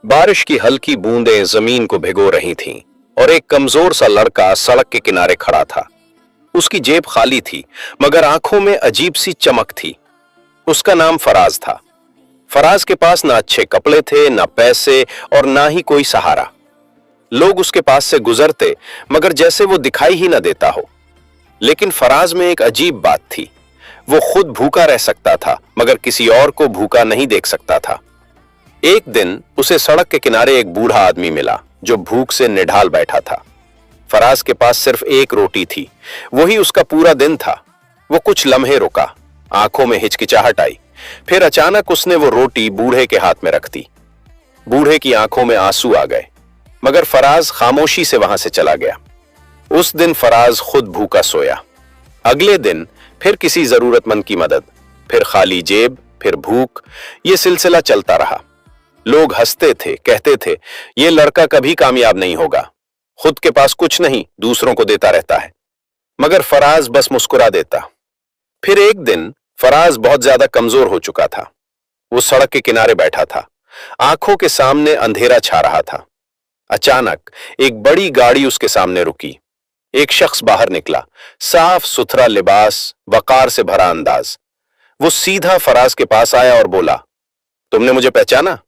बारिश की हल्की बूंदें जमीन को भिगो रही थीं और एक कमजोर सा लड़का सड़क के किनारे खड़ा था। उसकी जेब खाली थी, मगर आंखों में अजीब सी चमक थी। उसका नाम फराज था। फराज के पास ना अच्छे कपड़े थे, ना पैसे और ना ही कोई सहारा। लोग उसके पास से गुजरते, मगर जैसे वो दिखाई ही ना देता हो। लेकिन फराज में एक अजीब बात थी। वो खुद भूखा रह सकता था, मगर किसी और को भूखा नहीं देख सकता था। एक दिन उसे सड़क के किनारे एक बूढ़ा आदमी मिला जो भूख से निढाल बैठा था। फराज के पास सिर्फ एक रोटी थी, वही उसका पूरा दिन था। वो कुछ लम्हे रुका, आंखों में हिचकिचाहट आई। फिर अचानक उसने वो रोटी बूढ़े के हाथ में रख दी। बूढ़े की आंखों में आंसू आ गए, मगर फराज खामोशी से वहां से चला गया। उस दिन फराज खुद भूखा सोया। अगले दिन फिर किसी जरूरतमंद की मदद, फिर खाली जेब, फिर भूख। ये सिलसिला चलता रहा। लोग हंसते थे, कहते थे ये लड़का कभी कामयाब नहीं होगा, खुद के पास कुछ नहीं, दूसरों को देता रहता है। मगर फराज बस मुस्कुरा देता। फिर एक दिन फराज बहुत ज्यादा कमजोर हो चुका था। वो सड़क के किनारे बैठा था, आंखों के सामने अंधेरा छा रहा था। अचानक एक बड़ी गाड़ी उसके सामने रुकी। एक शख्स बाहर निकला, साफ सुथरा लिबास, वकार से भरा अंदाज। वो सीधा फराज के पास आया और बोला, तुमने मुझे पहचाना?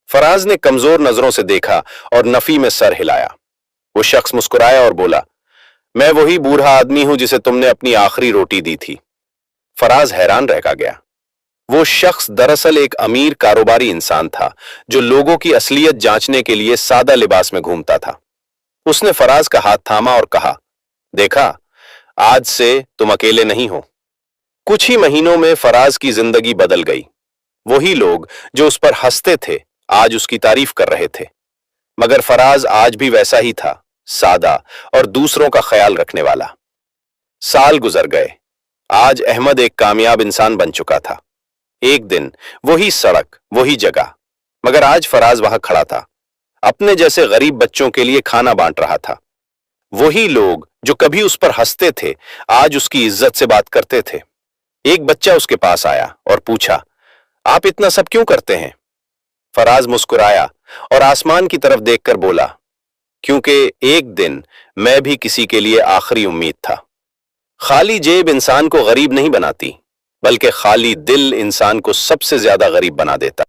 फराज ने कमजोर नजरों से देखा और नफी में सर हिलाया। वो शख्स मुस्कुराया और बोला, मैं वही बूढ़ा आदमी हूं जिसे तुमने अपनी आखिरी रोटी दी थी। फराज हैरान रह गया। वो शख्स दरअसल एक अमीर कारोबारी इंसान था जो लोगों की असलियत जांचने के लिए सादा लिबास में घूमता था। उसने फराज का हाथ थामा और कहा, देखा, आज से तुम अकेले नहीं हो। कुछ ही महीनों में फराज की जिंदगी बदल गई। वही लोग जो उस पर हंसते थे आज उसकी तारीफ कर रहे थे। मगर फराज आज भी वैसा ही था, सादा और दूसरों का ख्याल रखने वाला। साल गुजर गए। आज अहमद एक कामयाब इंसान बन चुका था। एक दिन वही सड़क, वही जगह, मगर आज फराज वहां खड़ा था, अपने जैसे गरीब बच्चों के लिए खाना बांट रहा था। वही लोग जो कभी उस पर हंसते थे आज उसकी इज्जत से बात करते थे। एक बच्चा उसके पास आया और पूछा, आप इतना सब क्यों करते हैं? फराज मुस्कुराया और आसमान की तरफ देखकर बोला, क्योंकि एक दिन मैं भी किसी के लिए आखिरी उम्मीद था। खाली जेब इंसान को गरीब नहीं बनाती, बल्कि खाली दिल इंसान को सबसे ज्यादा गरीब बना देता।